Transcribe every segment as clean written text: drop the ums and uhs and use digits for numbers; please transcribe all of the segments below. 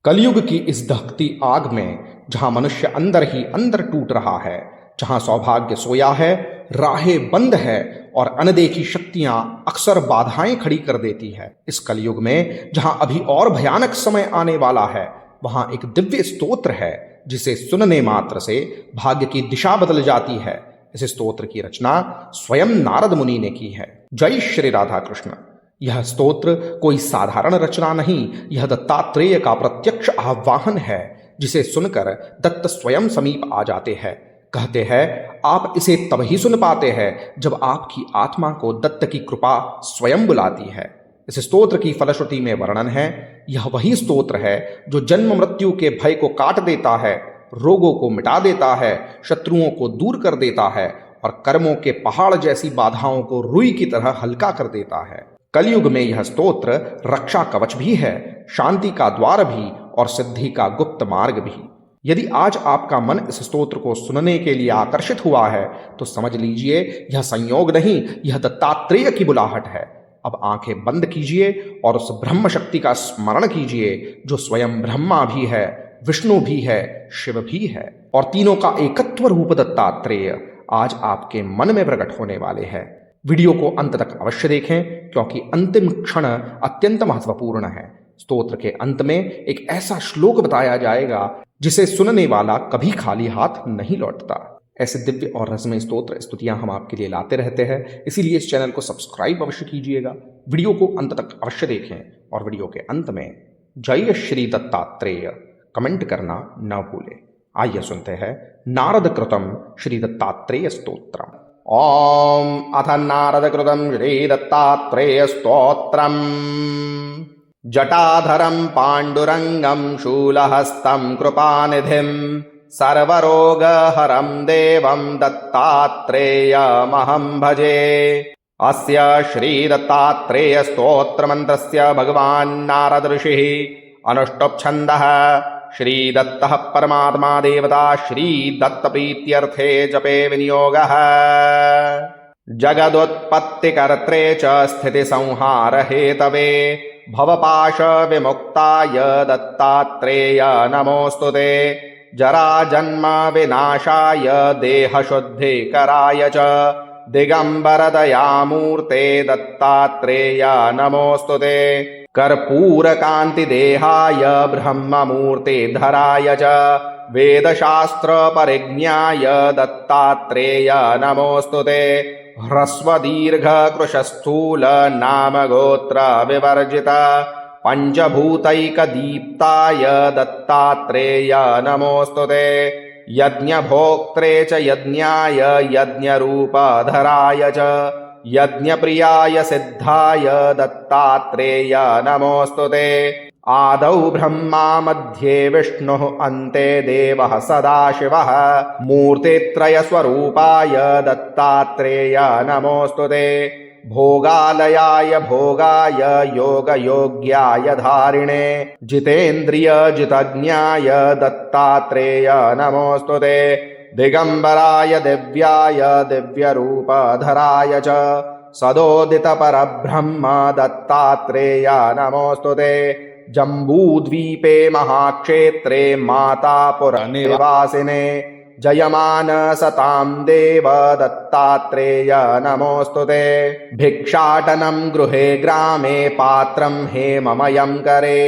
कलयुग की इस दहकती आग में जहां मनुष्य अंदर ही अंदर टूट रहा है, जहां सौभाग्य सोया है, राहें बंद है और अनदेखी शक्तियां अक्सर बाधाएं खड़ी कर देती है, इस कलयुग में जहां अभी और भयानक समय आने वाला है, वहां एक दिव्य स्तोत्र है जिसे सुनने मात्र से भाग्य की दिशा बदल जाती है। इस स्तोत्र की रचना स्वयं नारद मुनि ने की है। जय श्री राधा कृष्ण। यह स्तोत्र कोई साधारण रचना नहीं, यह दत्तात्रेय का प्रत्यक्ष आह्वान है जिसे सुनकर दत्त स्वयं समीप आ जाते हैं। कहते हैं आप इसे तब ही सुन पाते हैं जब आपकी आत्मा को दत्त की कृपा स्वयं बुलाती है। इस स्तोत्र की फलश्रुति में वर्णन है, यह वही स्तोत्र है जो जन्म मृत्यु के भय को काट देता है, रोगों को मिटा देता है, शत्रुओं को दूर कर देता है और कर्मों के पहाड़ जैसी बाधाओं को रुई की तरह हल्का कर देता है। कलयुग में यह स्तोत्र रक्षा कवच भी है, शांति का द्वार भी और सिद्धि का गुप्त मार्ग भी। यदि आज आपका मन इस स्तोत्र को सुनने के लिए आकर्षित हुआ है तो समझ लीजिए यह संयोग नहीं, यह दत्तात्रेय की बुलाहट है। अब आंखें बंद कीजिए और उस ब्रह्म शक्ति का स्मरण कीजिए जो स्वयं ब्रह्मा भी है, विष्णु भी है, शिव भी है और तीनों का एकत्व रूप दत्तात्रेय आज आपके मन में प्रकट होने वाले हैं। वीडियो को अंत तक अवश्य देखें क्योंकि अंतिम क्षण अत्यंत महत्वपूर्ण है। स्तोत्र के अंत में एक ऐसा श्लोक बताया जाएगा जिसे सुनने वाला कभी खाली हाथ नहीं लौटता। ऐसे दिव्य और रसमय स्तोत्र स्तुतियां हम आपके लिए लाते रहते हैं, इसीलिए इस चैनल को सब्सक्राइब अवश्य कीजिएगा। वीडियो को अंत तक अवश्य देखें और वीडियो के अंत में जय श्री दत्तात्रेय कमेंट करना न भूलें। आइए सुनते हैं नारद कृतम श्री दत्तात्रेय स्तोत्रम। ओम अथ नारद कृतम श्री दत्तात्रेय स्तोत्रम। जटाधरं पाण्डुरंगं शूलहस्तं कृपानिधिं सर्वरोगहरं देवं दत्तात्रेयमहं भजे। अस्य श्री दत्तात्रेय स्तोत्रमन्त्रस्य भगवान् नारद ऋषिः अनुष्टुप् छन्दः। श्री दत्तः परमात्मा देवता श्री दत्त प्रीत्यर्थे जपे विनियोगः। जगदुत्पत्तिकर्त्रे च स्थिति संहार हेतवे भवपाश विमुक्ताय दत्तात्रेय नमोस्तुते। जरा जन्म विनाशाय देह शुद्धिकराय च दिगंबर दयामूर्ते दत्तात्रेय नमोस्तुते। कर्पूर कांति देहाय ब्रह्ममूर्ते धराय च वेदशास्त्र परिज्ञाय दत्तात्रेय नमोस्तुते। ह्रस्व दीर्घ कृशस्थूल नाम गोत्र विवर्जित पंचभूतैक दीप्ताय दत्तात्रेय नमोस्तुते। यज्ञभोक्त्रे च यज्ञाय यज्ञरूपधराय च यज्ञप्रियाय सिद्धाय दत्तात्रेय नमोस्तुते। आदौ ब्रह्मा मध्ये विष्णुः अन्ते देवः सदाशिवः मूर्तित्रयस्वरूपाय दत्तात्रेय नमोस्तुते। भोगालयाय भोगाय योगयोग्याय धारिणे जितेन्द्रिय जितज्ञाय दत्तात्रेय नमोस्तुते। दिगंबराय दिव्याय दिव्यरूपधराय च सदोदित परब्रह्म दत्तात्रेय नमोस्तुते। जम्बूद्वीपे महाक्षेत्रे मातापुर निवासिने जयमान सतां देव दत्तात्रेय नमोस्तुते। भिक्षाटनं गृहे ग्रामे पात्रं हेममयं करे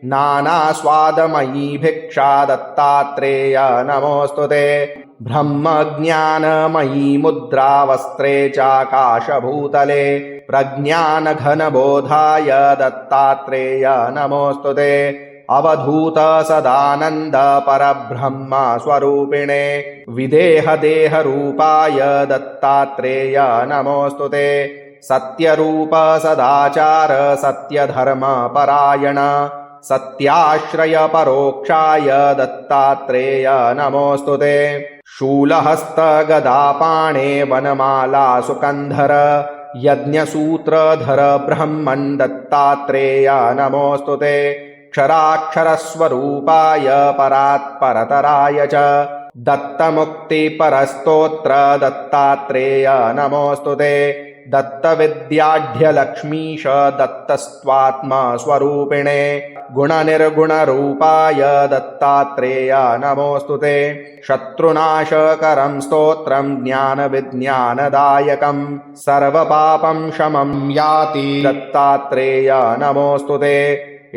नानास्वादमयी भिक्षा दत्तात्रेय नमोस्तुते। ब्रह्मज्ञानमयी मुद्रा वस्त्रे चाकाशभूतले प्रज्ञानघनबोधाय दत्तात्रेय नमोस्तुते। अवधूत सदानंद परब्रह्म स्वरूपिणे विदेह देह रूपाय दत्तात्रेय नमोस्तुते। सत्यरूप सदाचार सत्यधर्म परायण सत्याश्रय परोक्षाय दत्तात्रेय नमोस्तुते। शूलहस्त गदापाणे वनमाला सुकंधर यज्ञसूत्रधर ब्रह्मन् दत्तात्रेय नमोस्तुते। क्षराक्षरस्वरूपाय परात्परतराय च दत्तमुक्तिपरस्तोत्र दत्तात्रेय नमोस्तुते। दत्तविद्याढ्यलक्ष्मीश दत्तस्त्वात्मस्वरूपिणे गुणनिर्गुणरूपाय दत्तात्रेय नमोऽस्तु ते। शत्रुनाशकरं स्तोत्रं ज्ञानविज्ञानदायकं सर्वपापं शमं याति दत्तात्रेय नमोऽस्तु ते।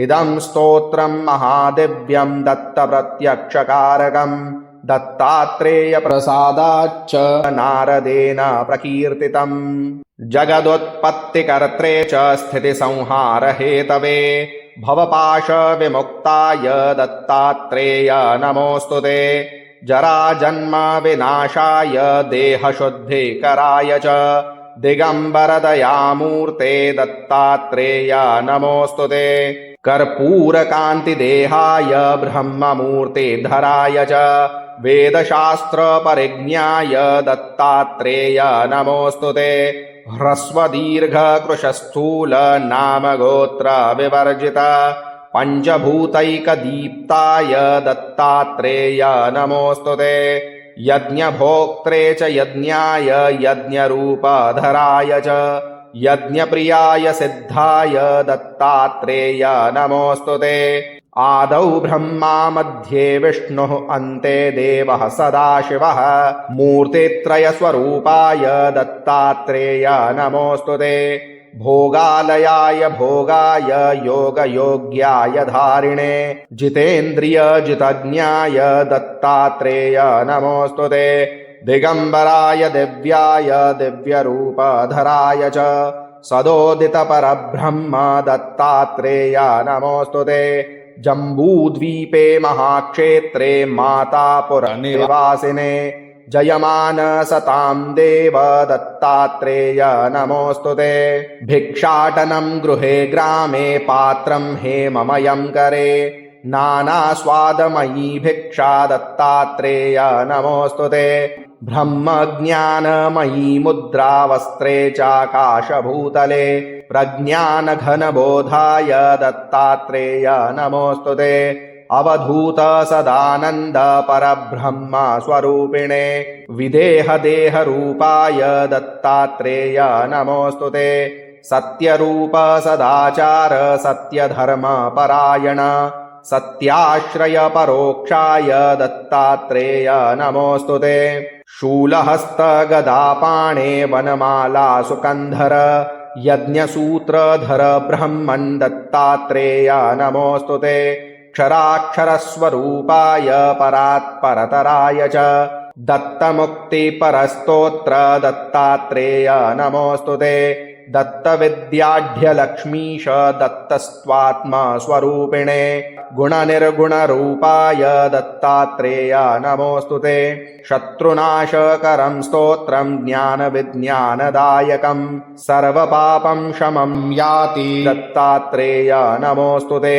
इदं स्तोत्रं महादिव्यं दत्तप्रत्यक्षकारकं दत्तात्रेयप्रसादाच्च नारदेन प्रकीर्तितम्। जगदुत्पत्तिकर्त्रे च स्थितिसंहारहेतवे भवपाशविमुक्ताय दत्तात्रेय नमोऽस्तु ते। जराजन्मविनाशाय देहशुद्धिकराय च दिगम्बरदयामूर्ते दत्तात्रेय नमोऽस्तु ते। कर्पूरकान्तिदेहाय ब्रह्ममूर्तिधराय च वेदशास्त्रपरिज्ञाय दत्तात्रेय नमोऽस्तु ते। ह्रस्वदीर्घकृशस्थूल नामगोत्रविवर्जित पञ्चभूतैकदीप्ताय दत्तात्रेय नमोऽस्तु ते। यज्ञभोक्त्रे च यज्ञाय यज्ञरूपधराय च यज्ञप्रियाय सिद्धाय दत्तात्रेय नमोऽस्तु ते। आदौ ब्रह्मा मध्ये विष्णुः अन्ते देवः सदाशिवः मूर्तित्रयस्वरूपाय दत्तात्रेय नमोऽस्तु ते। भोगालयाय भोगाय योगयोग्याय धारिणे जितेन्द्रियजितज्ञाय दत्तात्रेय नमोऽस्तु ते। दिगम्बराय दिव्याय दिव्यरूपधराय च सदोदितपरब्रह्म दत्तात्रेय नमोऽस्तु ते। जम्बूद्वीपे महाक्षेत्रे मातापुरनिवासिने जयमानसतां देव दत्तात्रेय नमोऽस्तु ते। भिक्षाटनं गृहे ग्रामे पात्रं हेममयं करे नानास्वादमयी भिक्षा दत्तात्रेय नमोऽस्तु ते। ब्रह्मज्ञानमयी मुद्रा वस्त्रे चाकाशभूतले प्रज्ञानघनबोधाय दत्तात्रेय नमोऽस्तु ते। अवधूत सदानन्द परब्रह्म स्वरूपिणे विदेहदेहरूपाय दत्तात्रेय नमोऽस्तु ते। सत्यरूप सदाचार सत्यधर्मपरायण सत्याश्रयपरोक्षाय दत्तात्रेय नमोऽस्तु ते। शूलहस्तगदापाणे वनमाला सुकन्धर यज्ञसूत्रधर ब्रह्मन् दत्तात्रेय नमोऽस्तु ते। क्षराक्षरस्वरूपाय परात्परतराय च दत्तमुक्तिपरस्तोत्र दत्तात्रेय नमोऽस्तु ते। दत्तविद्याढ्यलक्ष्मीश दत्तस्त्वात्मस्वरूपिणे गुणनिर्गुणरूपाय दत्तात्रेय नमोऽस्तु ते। शत्रुनाशकरं स्तोत्रं ज्ञानविज्ञानदायकं सर्वपापं शमं याति दत्तात्रेय नमोऽस्तु ते।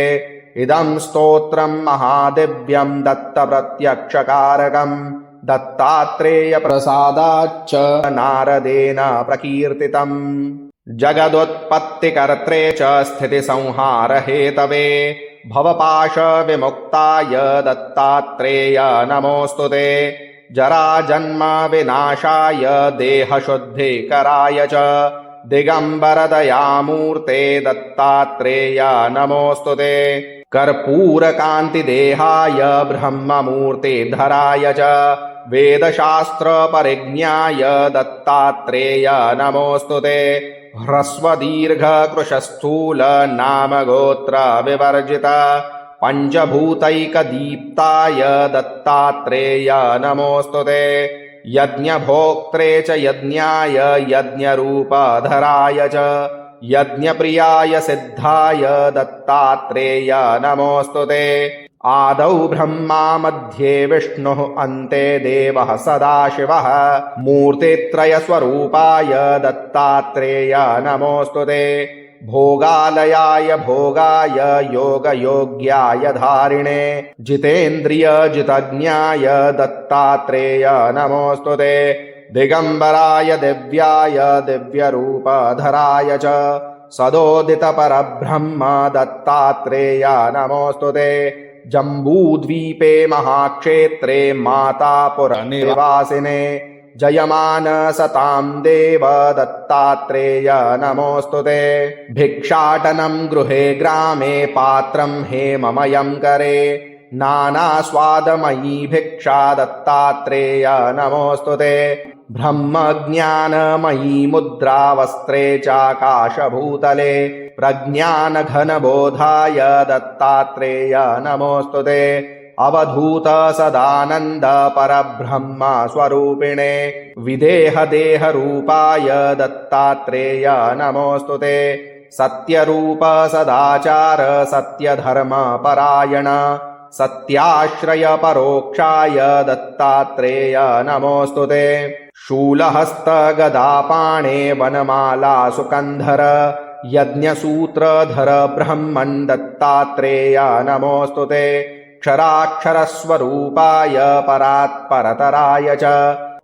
इदं स्तोत्रं महादिव्यं दत्तप्रत्यक्षकारकं दत्तात्रेयप्रसादाच्च नारदेन प्रकीर्तितम्। जगदुत्पत्तिकर्त्रे च स्थितिसंहारहेतवे भवपाशविमुक्ताय दत्तात्रेय नमोऽस्तु ते। जराजन्मविनाशाय देहशुद्धिकराय च दिगम्बरदयामूर्ते दत्तात्रेय नमोऽस्तु ते। कर्पूरकान्तिदेहाय ब्रह्ममूर्तिधराय च वेदशास्त्रपरिज्ञाय दत्तात्रेय नमोऽस्तु ते। ह्रस्वदीर्घकृशस्थूल नामगोत्रविवर्जित पञ्चभूतैकदीप्ताय दत्तात्रेय नमोऽस्तु ते। यज्ञभोक्त्रे च यज्ञाय यज्ञरूपधराय च यज्ञप्रियाय सिद्धाय दत्तात्रेय नमोऽस्तु ते। आदौ ब्रह्मा मध्ये विष्णुः अन्ते देवः सदाशिवः मूर्तित्रयस्वरूपाय दत्तात्रेय नमोऽस्तु ते। भोगालयाय भोगाय योगयोग्याय धारिणे जितेन्द्रियजितज्ञाय दत्तात्रेय नमोऽस्तु ते। दिगम्बराय दिव्याय दिव्यरूपधराय च सदोदितपरब्रह्म दत्तात्रेय नमोऽस्तु ते। जम्बूद्वीपे महाक्षेत्रे मातापुरनिवासिने जयमान सतां देव दत्तात्रेय नमोऽस्तु ते। भिक्षाटनं गृहे ग्रामे पात्रं हेममयं करे, नानास्वादमयी भिक्षा दत्तात्रेय नमोऽस्तु ते। ब्रह्मज्ञानमयी मुद्रा वस्त्रे चाकाशभूतले, प्रज्ञानघनबोधाय दत्तात्रेय नमोऽस्तु ते। अवधूत सदानन्द परब्रह्म स्वरूपिणे, विदेहदेहरूपाय दत्तात्रेय नमोऽस्तु ते। सत्यरूप सदाचार सत्यधर्मपरायण, सत्याश्रय परोक्षाय दत्तात्रेय नमोऽस्तु ते। शूलहस्त गदापाणे वनमाला सुकन्धर, यज्ञसूत्रधर ब्रह्मन् दत्तात्रेय नमोऽस्तु ते। क्षराक्षरस्वरूपाय परात्परतराय च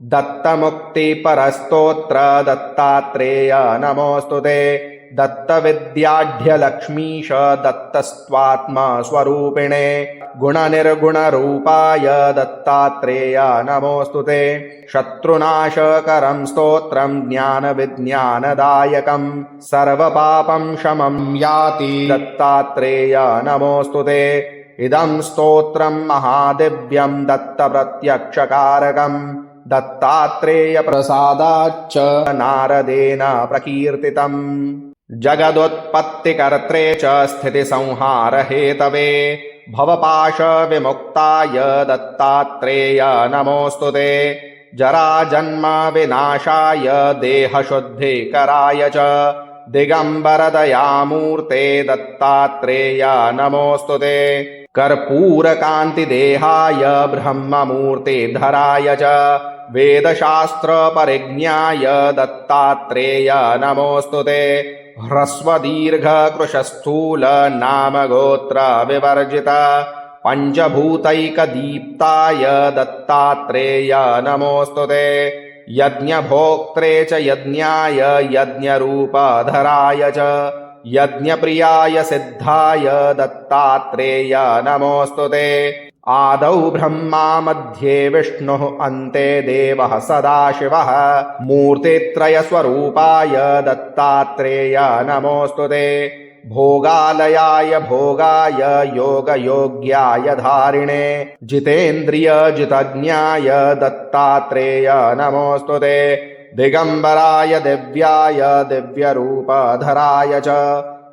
दत्तमुक्तिपरस्तोत्र दत्तात्रेय नमोऽस्तु ते। दत्तविद्याढ्यलक्ष्मीश दत्तस्त्वात्मस्वरूपिणे, गुणनिर्गुणरूपाय दत्तात्रेय नमोऽस्तु ते। शत्रुनाशकरं स्तोत्रं ज्ञानविज्ञानदायकं, सर्वपापं शमं याति दत्तात्रेय नमोऽस्तु ते। इदं स्तोत्रं महादिव्यं दत्तप्रत्यक्षकारकं, दत्तात्रेय प्रसादाच्च नारदेन प्रकीर्तितम्। जगदुत्पत्तिकर्त्रे च स्थितिसंहारहेतवे, भवपाशविमुक्ताय दत्तात्रेय नमोऽस्तु ते। जराजन्मविनाशाय देहशुद्धिकराय च दिगम्बरदयामूर्ते दत्तात्रेय नमोऽस्तु ते। कर्पूरकान्तिदेहाय ब्रह्ममूर्तिधराय च वेदशास्त्रपरिज्ञाय दत्तात्रेय नमोऽस्तु ते। ह्रस्वदीर्घकृशस्थूल नामगोत्रविवर्जित पञ्चभूतैकदीप्ताय दत्तात्रेय नमोऽस्तु ते। यज्ञभोक्त्रे च यज्ञाय यज्ञरूपधराय च यज्ञप्रियाय सिद्धाय दत्तात्रेय नमोऽस्तु ते। आदौ ब्रह्मा मध्ये विष्णुः अन्ते देवः सदाशिवः, मूर्तित्रयस्वरूपाय दत्तात्रेय नमोऽस्तु ते। भोगालयाय भोगाय योगयोग्याय धारिणे, जितेन्द्रियजितज्ञाय दत्तात्रेय नमोऽस्तु ते। दिगम्बराय दिव्याय दिव्यरूपधराय च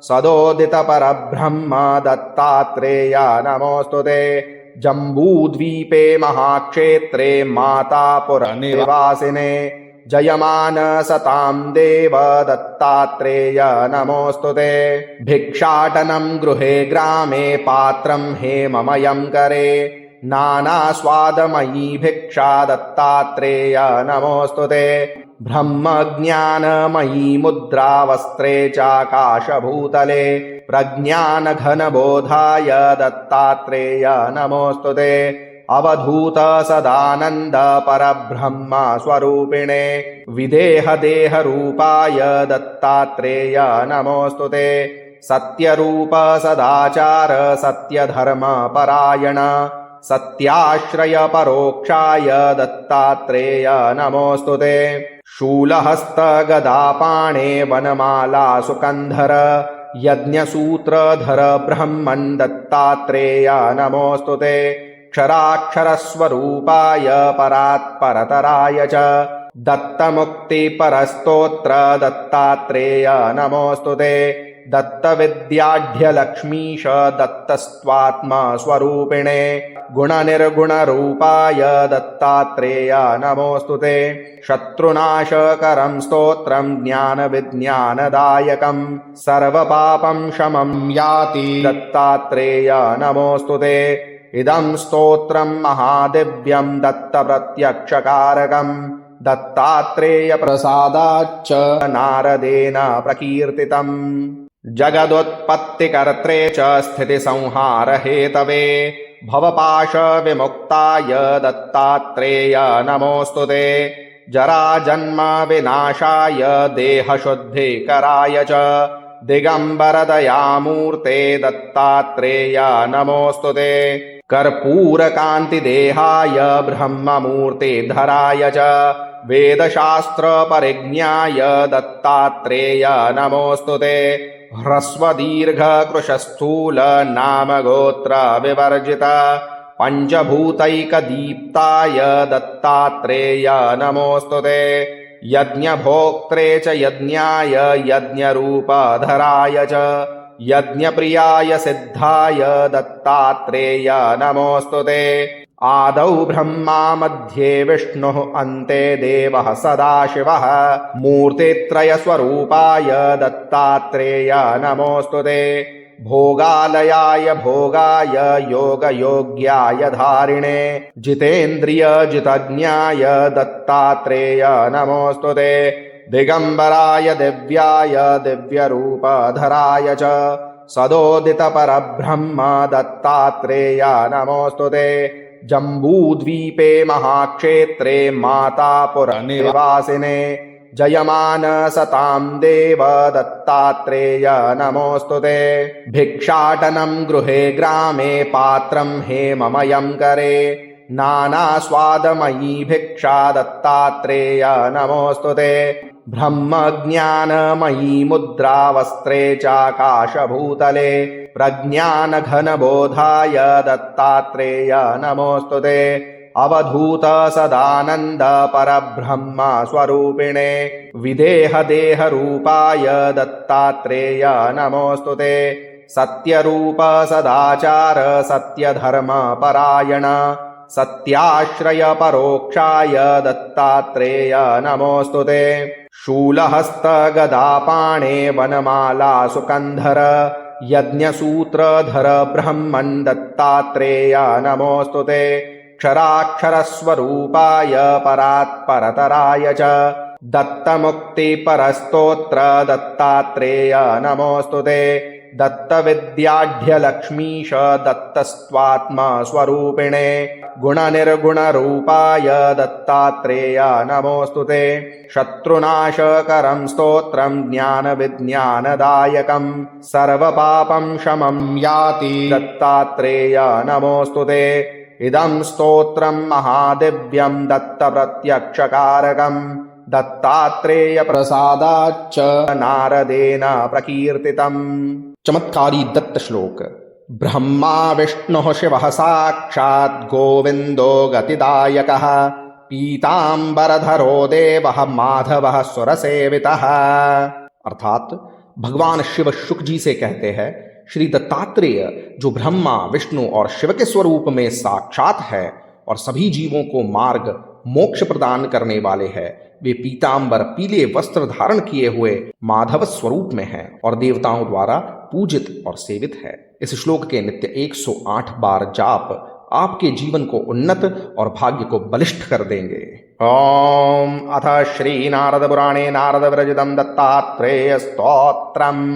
सदोदितपरब्रह्म दत्तात्रेय नमोऽस्तु ते। जम्बूद्वीपे महाक्षेत्रे मातापुरनिवासिने, जयमान सतां देव दत्तात्रेय नमोऽस्तु ते। भिक्षाटनं गृहे ग्रामे पात्रं हेममयं करे, नानास्वादमयी भिक्षा दत्तात्रेय नमोऽस्तु ते। ब्रह्मज्ञानमयी मुद्रा वस्त्रे चाकाशभूतले, प्रज्ञानघनबोधाय दत्तात्रेय नमोऽस्तु ते। अवधूत सदानन्द परब्रह्म स्वरूपिणे, विदेहदेहरूपाय दत्तात्रेय नमोऽस्तु ते। सत्यरूप सदाचार सत्यधर्मपरायण, सत्याश्रय परोक्षाय दत्तात्रेय नमोऽस्तु ते। शूलहस्त गदापाणे वनमाला सुकन्धर, यज्ञसूत्रधर ब्रह्मन् दत्तात्रेय नमोऽस्तु ते। क्षराक्षरस्वरूपाय परात्परतराय च दत्तमुक्तिपरस्तोत्र दत्तात्रेय नमोऽस्तु ते। दत्तविद्याढ्यलक्ष्मीश दत्तस्त्वात्मस्वरूपिणे, गुणनिर्गुणरूपाय दत्तात्रेय नमोऽस्तु ते। शत्रुनाशकरं स्तोत्रं ज्ञानविज्ञानदायकं, सर्वपापं शमं याति दत्तात्रेय नमोऽस्तु ते। इदं स्तोत्रं महादिव्यं दत्तप्रत्यक्षकारकं, दत्तात्रेय प्रसादाच्च नारदेन प्रकीर्तितम्। जगदुत्पत्तिकर्त्रे च स्थितिसंहारहेतवे, भवपाशविमुक्ताय दत्तात्रेय नमोऽस्तु ते। जराजन्मविनाशाय देहशुद्धिकराय च दिगम्बरदयामूर्ते दत्तात्रेय नमोऽस्तु ते। कर्पूरकान्तिदेहाय ब्रह्ममूर्तिधराय च वेदशास्त्र परिज्ञाय दत्तात्रेय नमोऽस्तुते। ह्रस्व दीर्घ कृशस्थूल नाम गोत्र विवर्जित पंचभूतैकदीप्ताय दत्तात्रेय नमोऽस्तुते। यज्ञभोक्त्रे च यज्ञाय यज्ञरूपधराय च यज्ञप्रियाय सिद्धाय दत्तात्रेय नमोऽस्तुते। आदौ ब्रह्मा मध्ये विष्णुः अन्ते देवः सदाशिवः मूर्तित्रयस्वरूपाय दत्तात्रेय नमोऽस्तुते। भोगालयाय भोगाय योगयोग्याय धारिणे जितेन्द्रियजितज्ञाय दत्तात्रेय नमोऽस्तुते। दिगंबराय दिव्याय दिव्यरूपधराय च सदोदितपरब्रह्म दत्तात्रेय नमोऽस्तुते। जम्बूद्वीपे महाक्षेत्रे मातापुरनिवासिने जयमान सतां देव दत्तात्रेय नमोऽस्तुते। भिक्षाटनं गृहे ग्रामे पात्रं हेममयं करे नानास्वादमयी भिक्षा दत्तात्रेय नमोऽस्तुते। ब्रह्मज्ञानमयी मुद्रा वस्त्रे चाकाशभूतले प्रज्ञानघनबोधाय दत्तात्रेय नमोऽस्तुते। अवधूत सदानंद परब्रह्म स्वरूपिणे विदेह देह रूपाय दत्तात्रेय नमोऽस्तुते। सत्यरूप सदाचार सत्यधर्म परायण सत्याश्रय परोक्षाय दत्तात्रेय नमोऽस्तुते। शूलहस्त गदापाणे वनमाला सुकंधर यज्ञसूत्रधर ब्रह्मन् दत्तात्रेय नमोऽस्तुते। क्षराक्षरस्वरूपाय परात्परतराय च दत्तमुक्तिपरस्तोत्र दत्तात्रेय नमोऽस्तुते। दत्तविद्याढ्यलक्ष्मीश दत्तस्त्वात्मस्वरूपिणे गुणनिर्गुणरूपाय दत्तात्रेय नमोऽस्तुते। शत्रुनाशकरं स्तोत्रं ज्ञानविज्ञानदायकं सर्वपापं शमं याति दत्तात्रेय नमोऽस्तुते। इदं स्तोत्रं महादिव्यं दत्तप्रत्यक्षकारकं दत्तात्रेय प्रसादाच्च नारदेन प्रकीर्तितम्। चमत्कारी दत्त श्लोक। ब्रह्मा विष्णुः शिवः साक्षात् गोविंदो गतिदायकः पीतांबरधरो देवः माधवः सुरसेवितः। अर्थात भगवान शिव शुक जी से कहते हैं, श्री दत्तात्रेय जो ब्रह्मा विष्णु और शिव के स्वरूप में साक्षात है और सभी जीवों को मार्ग मोक्ष प्रदान करने वाले हैं, वे पीतांबर पीले वस्त्र धारण किए हुए माधव स्वरूप में हैं और देवताओं द्वारा पूजित और सेवित है। इस श्लोक के नित्य 108 बार जाप आपके जीवन को उन्नत और भाग्य को बलिष्ठ कर देंगे। ओम अथ श्री नारद पुराणे नारद विरचितं दत्तात्रेय स्तोत्रम्।